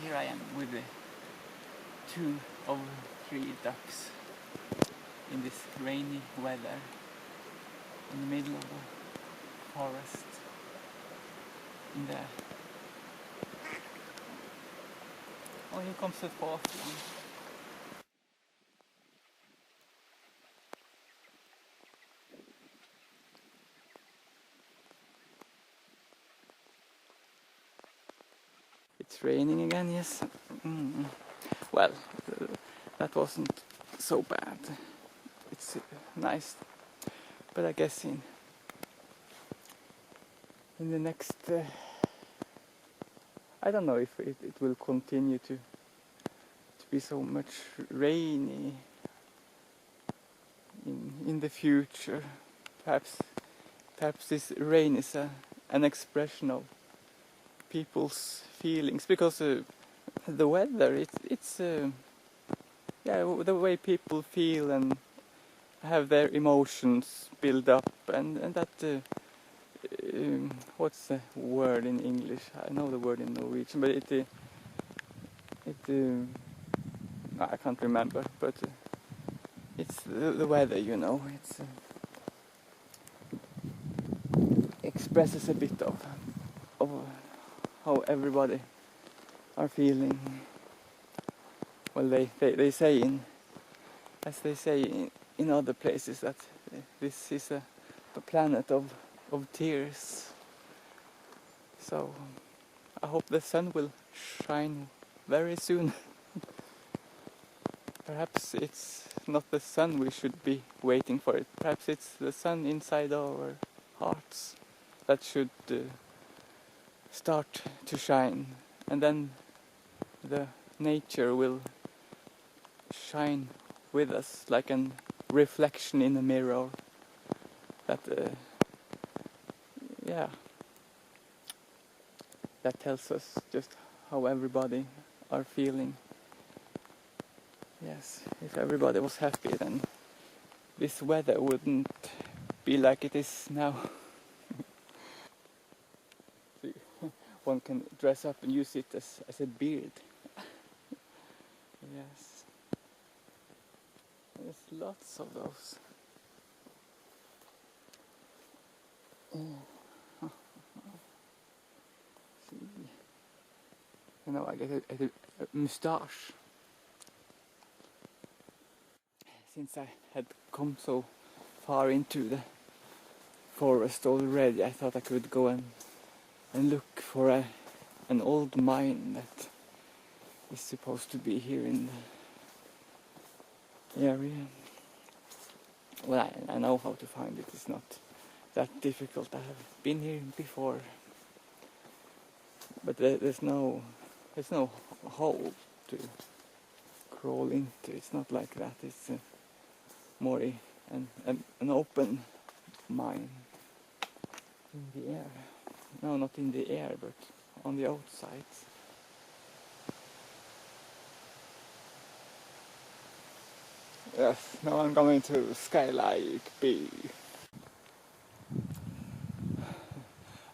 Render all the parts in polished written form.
Here I am with the 2 of 3 ducks in this rainy weather in the middle of the forest in there. Oh, here comes the 4th one. It's raining again, yes. Well, that wasn't so bad. It's nice, but I guess in the next, I don't know if it will continue to be so much rainy in the future. Perhaps this rain is an expression of people's feelings, because the weather, it's yeah, the way people feel and have their emotions build up, and that what's the word in English? I know the word in Norwegian, but I can't remember, but it's the weather, you know. It's expresses a bit of how everybody are feeling. Well, they say as they say in other places, that this is a planet of tears. So I hope the sun will shine very soon. Perhaps it's not the sun we should be waiting for it. Perhaps it's the sun inside our hearts that should start to shine, and then the nature will shine with us like a reflection in a mirror. That yeah, that tells us just how everybody are feeling. Yes, if everybody was happy, then this weather wouldn't be like it is now. One can dress up and use it as a beard. Yes, there's lots of those. See, you know, I get a moustache. Since I had come so far into the forest already, I thought I could go and look for an old mine that is supposed to be here in the area. Well, I know how to find it. It's not that difficult. I have been here before, but there's no hole to crawl into. It's not like that. It's more an open mine in the air. No, not in the air, but on the outside. Yes, now I'm going to Skylark B.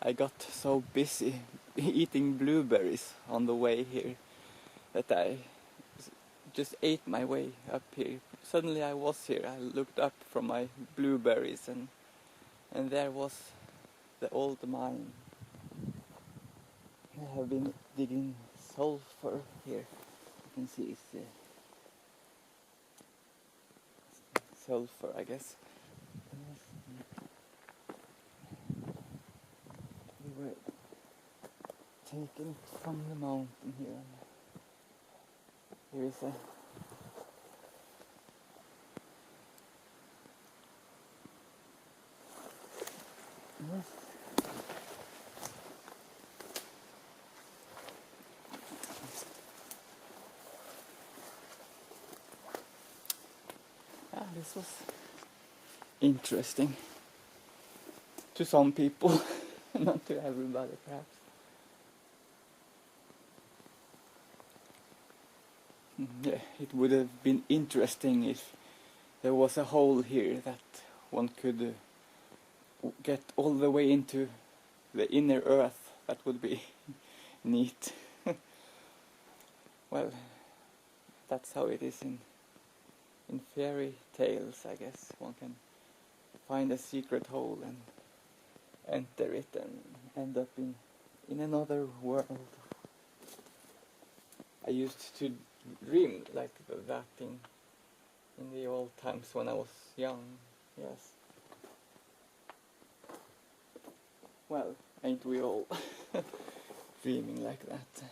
I got so busy eating blueberries on the way here that I just ate my way up here. Suddenly I was here. I looked up from my blueberries, and there was the old mine. I have been digging sulfur here. You can see it's sulfur, I guess. We were taken from the mountain here. Here is a this was interesting to some people, not to everybody perhaps. Yeah, it would have been interesting if there was a hole here that one could get all the way into the inner earth. That would be neat. well, that's how it is in fairy tales, I guess. One can find a secret hole and enter it and end up in another world. I used to dream like that in the old times when I was young, yes. Well, ain't we all dreaming like that?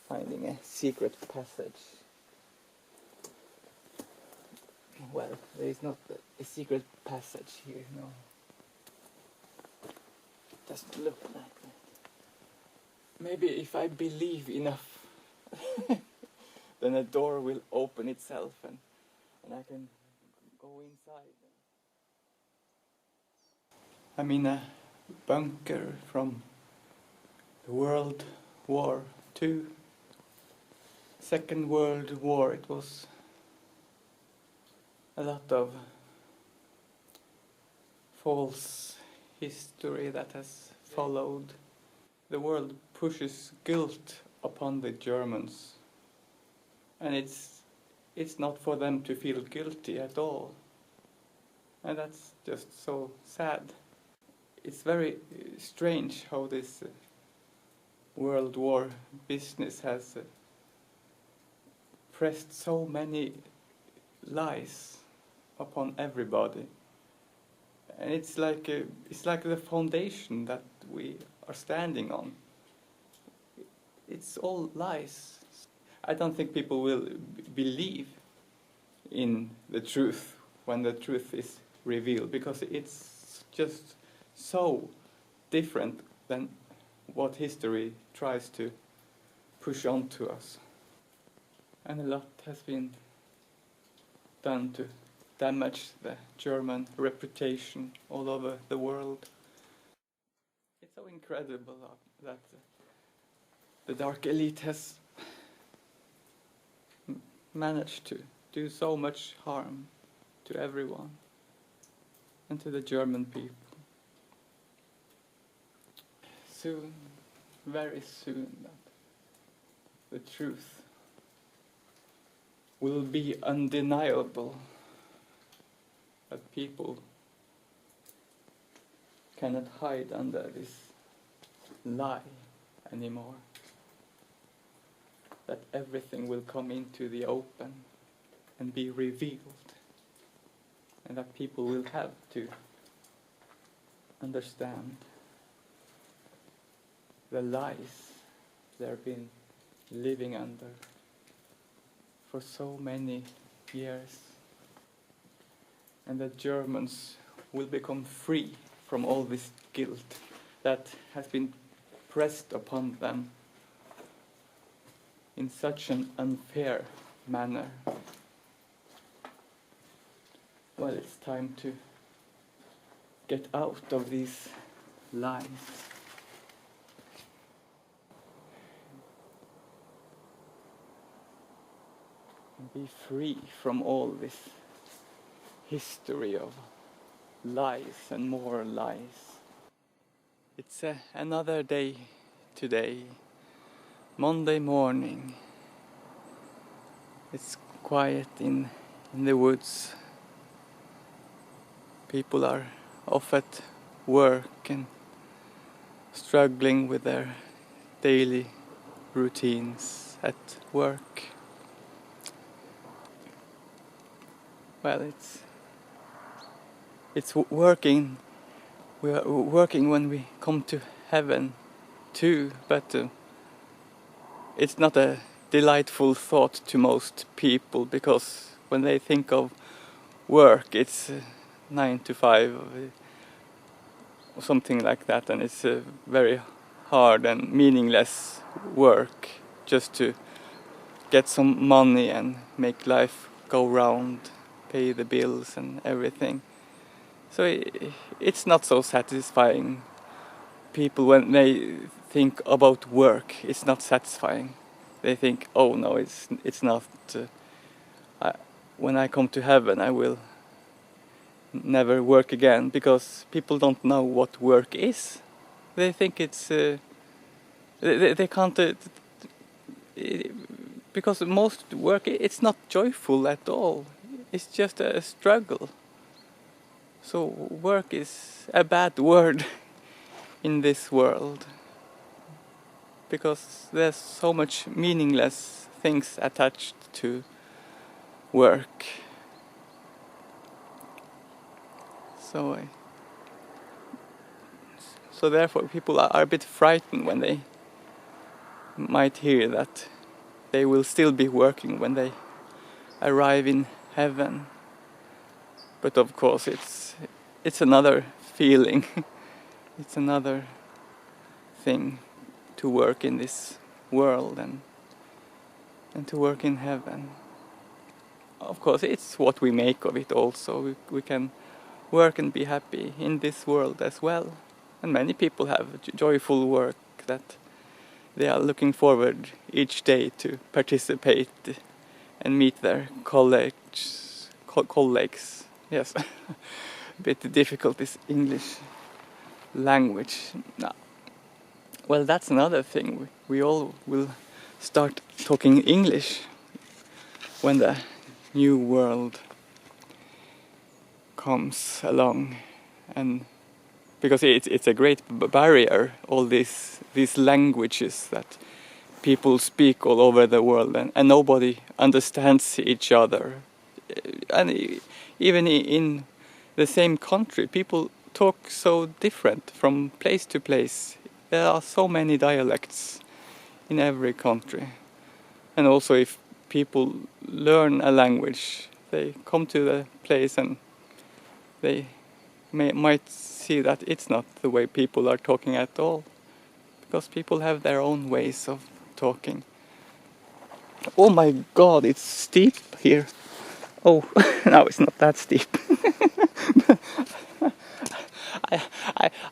Finding a secret passage. Well, there is not a secret passage here, no. It doesn't look like that. Maybe if I believe enough, then a door will open itself and I can go inside. I'm in a bunker from World War II. Second World War. It was a lot of false history that has followed. The world pushes guilt upon the Germans, and it's not for them to feel guilty at all, and that's just so sad. It's very strange how this World War business has pressed so many lies upon everybody, and it's like the foundation that we are standing on. It's all lies. I don't think people will believe in the truth when the truth is revealed, because it's just so different than what history tries to push on to us. And a lot has been done to damage the German reputation all over the world. It's so incredible that the dark elite has managed to do so much harm to everyone and to the German people. Soon, very soon, the truth will be undeniable, that people cannot hide under this lie anymore, that everything will come into the open and be revealed, and that people will have to understand the lies they've been living under for so many years, and the Germans will become free from all this guilt that has been pressed upon them in such an unfair manner. Well, it's time to get out of these lies. And be free from all this history of lies and more lies. It's another day today, Monday morning. It's quiet in the woods. People are off at work and struggling with their daily routines at work. Well, it's working. We are working when we come to heaven too, but it's not a delightful thought to most people, because when they think of work, it's 9 to 5 or something like that, and it's very hard and meaningless work just to get some money and make life go round, pay the bills and everything. So it's not so satisfying. People, when they think about work, it's not satisfying. They think, oh no, it's not. When I come to heaven, I will never work again, because people don't know what work is. They think it's they can't because most work, it's not joyful at all. It's just a struggle. So work is a bad word in this world, because there's so much meaningless things attached to work. So therefore people are a bit frightened when they might hear that they will still be working when they arrive in heaven. But of course it's another feeling. It's another thing to work in this world and to work in heaven. Of course it's what we make of it also. We can work and be happy in this world as well. And many people have joyful work that they are looking forward each day to participate and meet their colleagues. Yes, a bit difficult this English language. No. Well, that's another thing. We all will start talking English when the new world comes along, and because it's a great barrier, all these languages that people speak all over the world, and nobody understands each other. And even in the same country, people talk so different from place to place. There are so many dialects in every country. And also if people learn a language, they come to the place and they might see that it's not the way people are talking at all, because people have their own ways of talking. Oh my god, it's steep here. Oh, no, it's not that steep.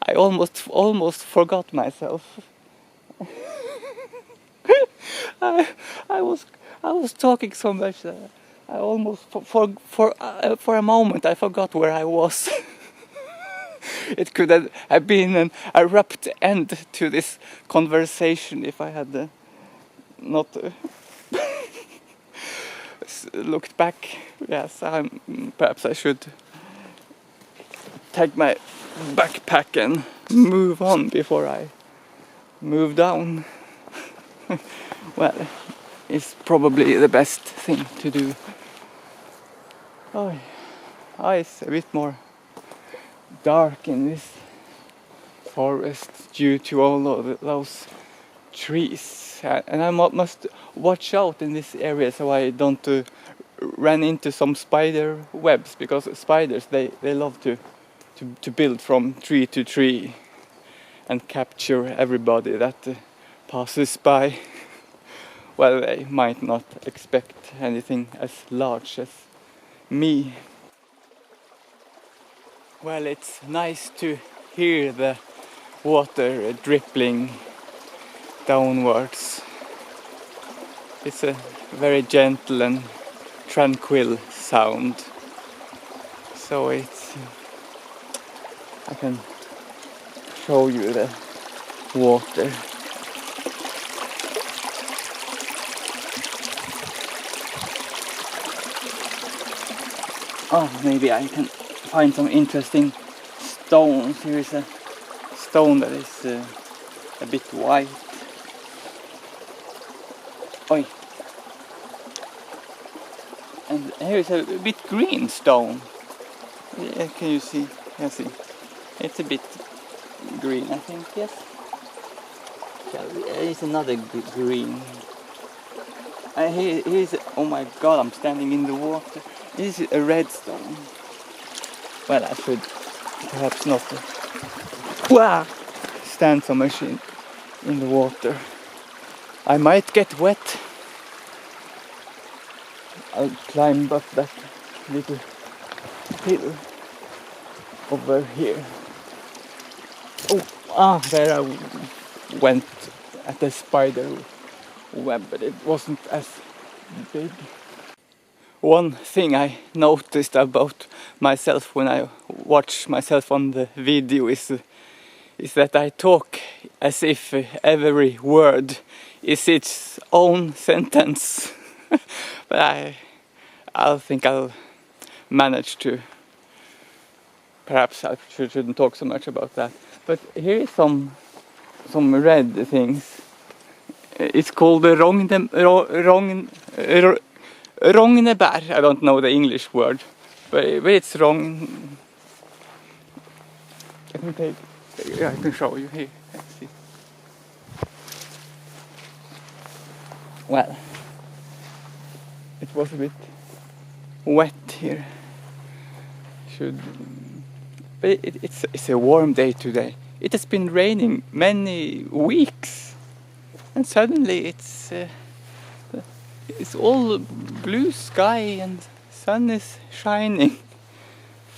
I almost forgot myself. I was talking so much that I almost for a moment I forgot where I was. It could have been an abrupt end to this conversation if I had not looked back. Yes, perhaps I should take my backpack and move on before I move down. Well, it's probably the best thing to do. Oh, it's a bit more dark in this forest due to all of those trees, and I must watch out in this area so I don't run into some spider webs, because spiders they love to build from tree to tree and capture everybody that passes by. Well, they might not expect anything as large as me. Well, it's nice to hear the water dripping downwards. It's a very gentle and tranquil sound. So I can show you the water. Oh, maybe I can find some interesting stones. Here is a stone that is a bit white. Oi. And here is a bit green stone. Yeah, can you see? Yeah, see. It's a bit green, I think, yes. It's another green. Here's, oh my god, I'm standing in the water. This is a red stone. Well, I should perhaps not stand so much in the water. I might get wet. I'll climb up that little hill over here. Oh, there I went at the spider web, but it wasn't as big. One thing I noticed about myself when I watch myself on the video is is that I talk as if every word is its own sentence. But I think I'll manage to. Perhaps I shouldn't talk so much about that. But here is some red things. It's called the Rognebär. I don't know the English word, but it's wrong. I can show you here. Let's see. Well, it was a bit wet here. But it's a warm day today. It has been raining many weeks, and suddenly it's all blue sky and sun is shining.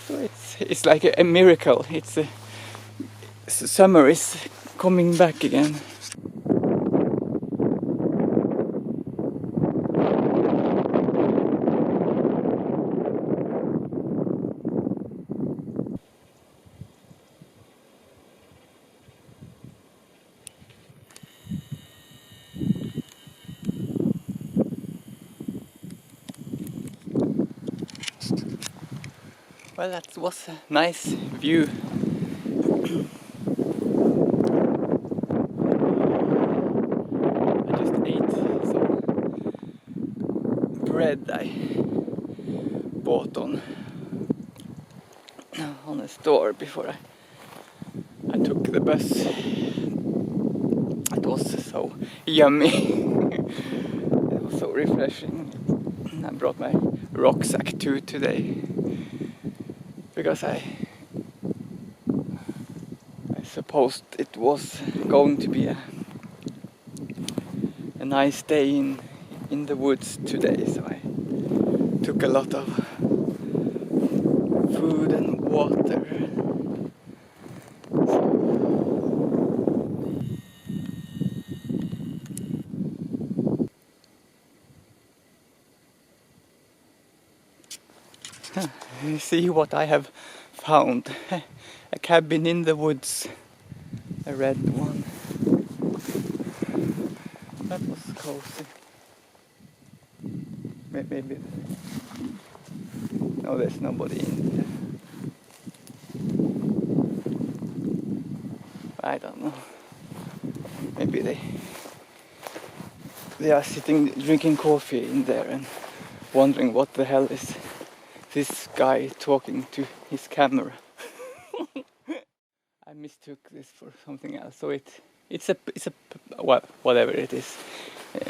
So it's like a miracle. Summer is coming back again. Well, that was a nice view. I just ate some bread I bought on a store before I took the bus. It was so yummy. It was so refreshing. I brought my rucksack too today, because I supposed it was going to be a nice day in the woods today, so I took a lot of food and water. See what I have found. A cabin in the woods. A red one. That was cozy. Maybe. No, there's nobody in there. I don't know. Maybe they are sitting drinking coffee in there and wondering what the hell is this guy talking to his camera. I mistook this for something else, so it's a well, whatever it is.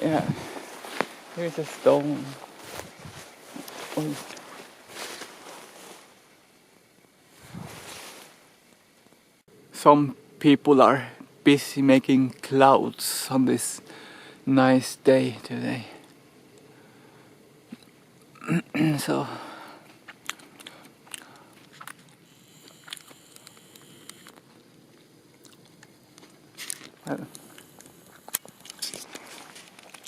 Yeah, here's a stone. Oh. Some people are busy making clouds on this nice day today. So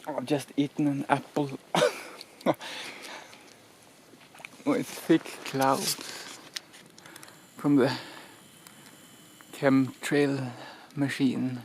I've just eaten an apple with thick clouds from the chemtrail machine.